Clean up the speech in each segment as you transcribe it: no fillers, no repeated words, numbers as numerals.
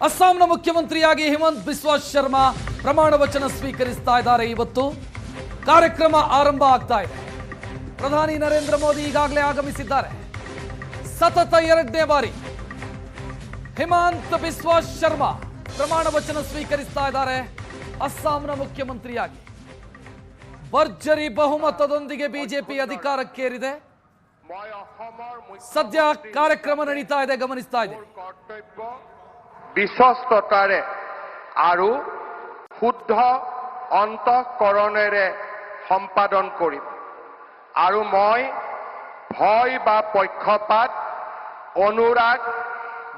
ಅಸ್ಸಾಂನ ಮುಖ್ಯಮಂತ್ರಿಯಾಗಿ ಹಿಮಂತ್ ಬಿಸ್ವಾ ಶರ್ಮಾ ಪ್ರಮಾಣ ವಚನ ಸ್ವೀಕರಿಸ್ತಾ ಇದ್ದಾರೆ. ಇವತ್ತು ಕಾರ್ಯಕ್ರಮ ಆರಂಭ ಆಗ್ತಾ ಇದೆ. ಪ್ರಧಾನಿ ನರೇಂದ್ರ ಮೋದಿ ಈಗಾಗಲೇ ಆಗಮಿಸಿದ್ದಾರೆ. ಸತತ 2ನೇ ಬಾರಿ ಹಿಮಂತ್ ಬಿಸ್ವಾ ಶರ್ಮಾ ಪ್ರಮಾಣ ವಚನ ಸ್ವೀಕರಿಸ್ತಾ ಇದ್ದಾರೆ ಅಸ್ಸಾಂನ ಮುಖ್ಯಮಂತ್ರಿಯಾಗಿ. ಭರ್ಜರಿ ಬಹುಮತದೊಂದಿಗೆ ಬಿಜೆಪಿ ಅಧಿಕಾರಕ್ಕೇರಿದೆ. ಸದ್ಯ ಕಾರ್ಯಕ್ರಮ ನಡೀತಾ ಇದೆ, ಗಮನಿಸ್ತಾ ಇದೆ. বিশ্বস্ততাৰে আৰু শুদ্ধ অন্তঃকৰণেৰে সম্পাদন কৰিম আৰু মই ভয় বা পক্ষপাত অনুৰাগ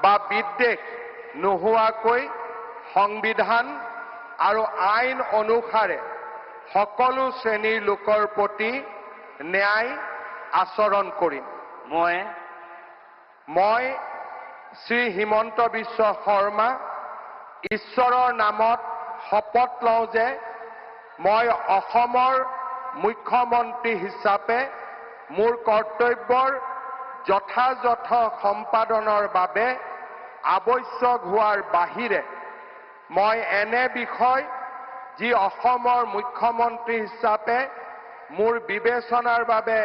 বা বিদ্বেষ নোহোৱাকৈ সংবিধান আৰু আইন অনুসাৰে সকলো শ্ৰেণীৰ লোকৰ প্ৰতি ন্যায় আচৰণ কৰিম। মই শ্ৰী হিমন্ত বিশ্ব শৰ্মা ঈশ্বৰৰ নামত শপত লওঁ যে মই অসমৰ মুখ্যমন্ত্ৰী হিচাপে মোৰ কৰ্তব্যৰ যথাযথ সম্পাদনৰ বাবে আৱশ্যক হোৱাৰ বাহিৰে মই এনে বিষয় যি অসমৰ মুখ্যমন্ত্ৰী হিচাপে মোৰ বিবেচনাৰ বাবে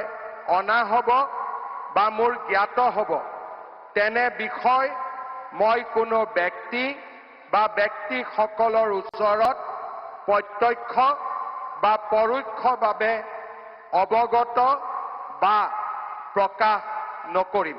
অনা হ'ব বা মোৰ জ্ঞাত হ'ব তেনে বিষয় মই কোনো ব্যক্তি বা ব্যক্তিসকলৰ ওচৰত প্ৰত্যক্ষ বা পৰোক্ষভাৱে অৱগত বা প্ৰকাশ নকৰিম।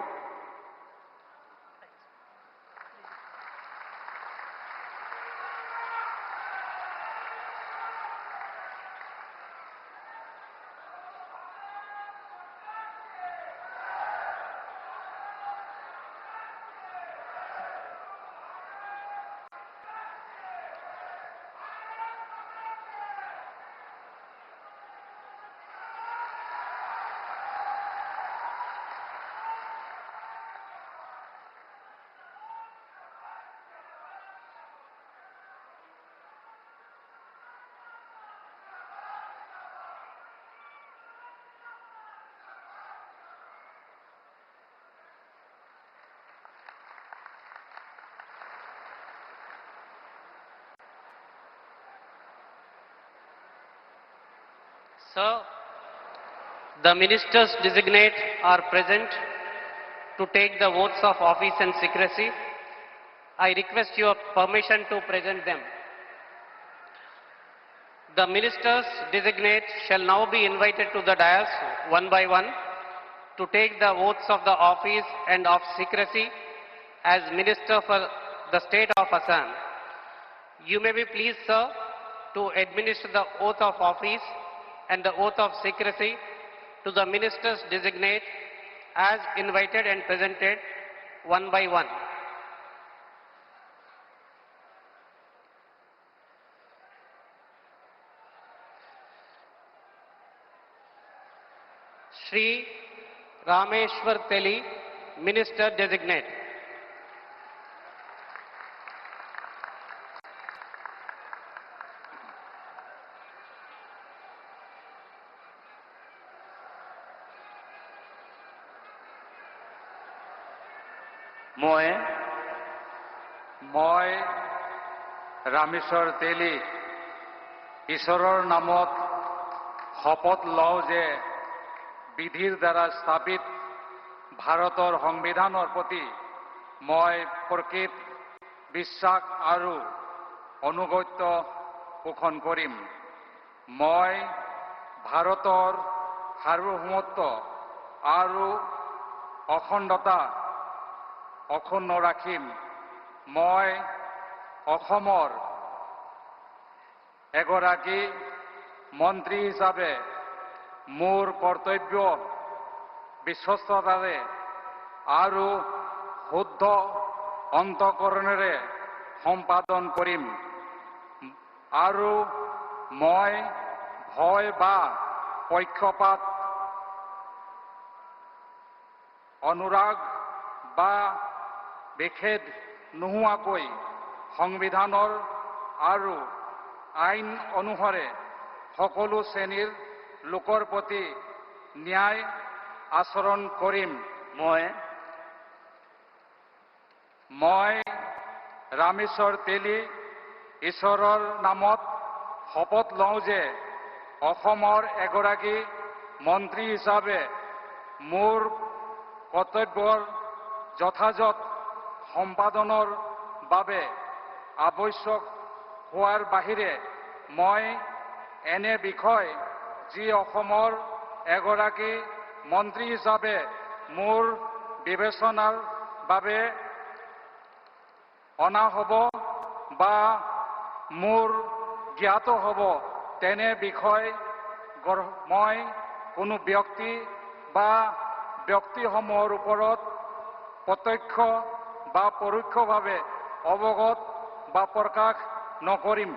Sir, the ministers designate are present to take the oaths of office and secrecy. I request your permission to present them. The ministers designate shall now be invited to the dais one by one to take the oaths of the office and of secrecy as minister for the state of Assam. You may be pleased, sir, to administer the oath of office and the oath of secrecy to the ministers designate as invited and presented one by one. Shri Rameshwar Teli, Minister Designate. মই ৰামেশ্বৰ তেলী ঈশ্বৰৰ নামত শপত লওঁ যে বিধিৰ দ্বাৰা স্থাপিত ভাৰতৰ সংবিধানৰ প্ৰতি মই প্ৰকৃত বিশ্বাস আৰু অনুগত্য পোষণ কৰিম। মই ভাৰতৰ সাৰ্বভৌমত্ব আৰু অখণ্ডতা অক্ষুণ্ণ ৰাখিম। মই অসমৰ এগৰাকী মন্ত্ৰী হিচাপে মোৰ কৰ্তব্য বিশ্বস্ততাৰে আৰু শুদ্ধ অন্তঃকৰণেৰে সম্পাদন কৰিম আৰু মই ভয় বা পক্ষপাত অনুৰাগ বা বিখেদ নোহোৱাকৈ সংবিধানৰ আৰু আইন অনুসাৰে সকলো শ্ৰেণীৰ লোকৰ প্ৰতি ন্যায় আচৰণ কৰিম। মই ৰামেশ্বৰ তেলী ঈশ্বৰৰ নামত শপত লওঁ যে অসমৰ এগৰাকী মন্ত্ৰী হিচাপে মোৰ কৰ্তব্যৰ যথাযথ সম্পাদনৰ বাবে আৱশ্যক হোৱাৰ বাহিৰে মই এনে বিষয় যি অসমৰ এগৰাকী মন্ত্ৰী হিচাপে মোৰ বিবেচনাৰ বাবে অনা হ'ব বা মোৰ জ্ঞাত হ'ব তেনে বিষয় মই কোনো ব্যক্তি বা ব্যক্তিসমূহৰ ওপৰত প্ৰত্যক্ষ বা পৰোক্ষভাৱে অৱগত বা প্ৰকাশ নকৰিম।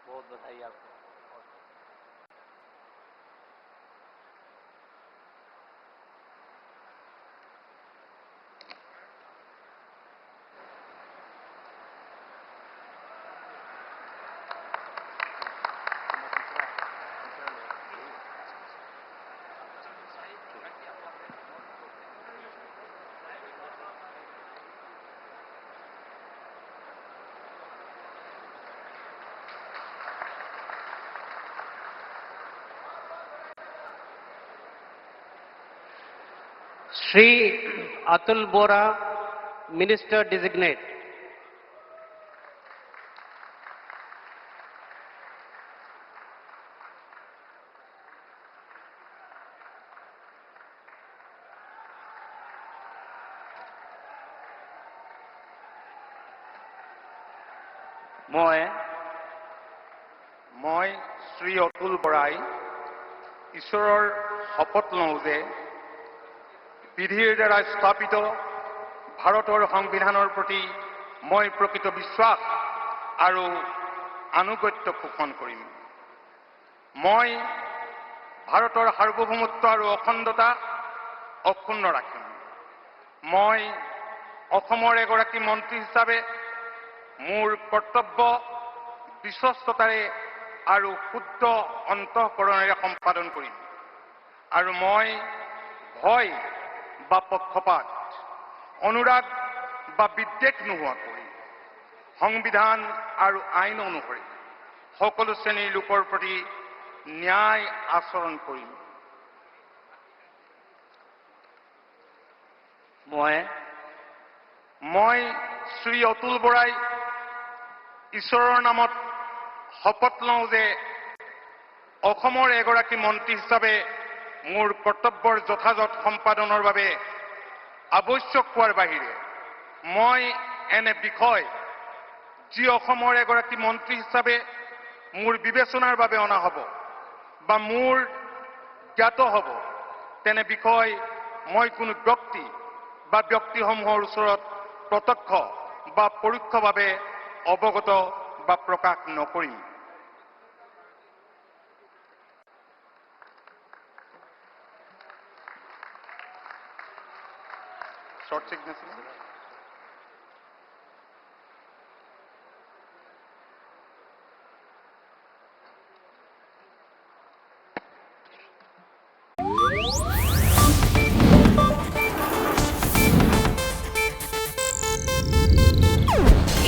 बहुत बधाई आपको। Shri Atul Bora, Minister Designate. মই শ্ৰী অতুল বৰাই ঈশ্বৰৰ শপত লওঁ যে বিধিৰ দ্বাৰা স্থাপিত ভাৰতৰ সংবিধানৰ প্ৰতি মই প্ৰকৃত বিশ্বাস আৰু আনুগত্য পোষণ কৰিম। মই ভাৰতৰ সাৰ্বভৌমত্ব আৰু অখণ্ডতা অক্ষুণ্ণ ৰাখিম। মই অসমৰ এগৰাকী মন্ত্ৰী হিচাপে মোৰ কৰ্তব্য বিশ্বস্ততাৰে আৰু শুদ্ধ অন্তঃকৰণেৰে সম্পাদন কৰিম আৰু মই ভয় বা পক্ষপাত অনুৰাগ বা বিদ্বেষ নোহোৱাকৈ সংবিধান আৰু আইন অনুসৰি সকলো শ্ৰেণীৰ লোকৰ প্ৰতি ন্যায় আচৰণ কৰিম। মই শ্ৰী অতুল বৰাই ঈশ্বৰৰ নামত শপত লওঁ যে অসমৰ এগৰাকী মন্ত্ৰী হিচাপে মোৰ কৰ্তব্যৰ যথাযথ সম্পাদনৰ বাবে আৱশ্যক হোৱাৰ বাহিৰে মই এনে বিষয় যি অসমৰ এগৰাকী মন্ত্ৰী হিচাপে মোৰ বিবেচনাৰ বাবে অনা হ'ব বা মোৰ জ্ঞাত হ'ব তেনে বিষয় মই কোনো ব্যক্তি বা ব্যক্তিসমূহৰ ওচৰত প্ৰত্যক্ষ বা পৰোক্ষভাৱে অৱগত বা প্ৰকাশ নকৰিম। Short signature.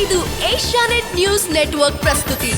ಇದು ಏಷ್ಯಾನೆಟ್ ನ್ಯೂಸ್ ನೆಟ್ವರ್ಕ್ ಪ್ರಸ್ತುತಿ.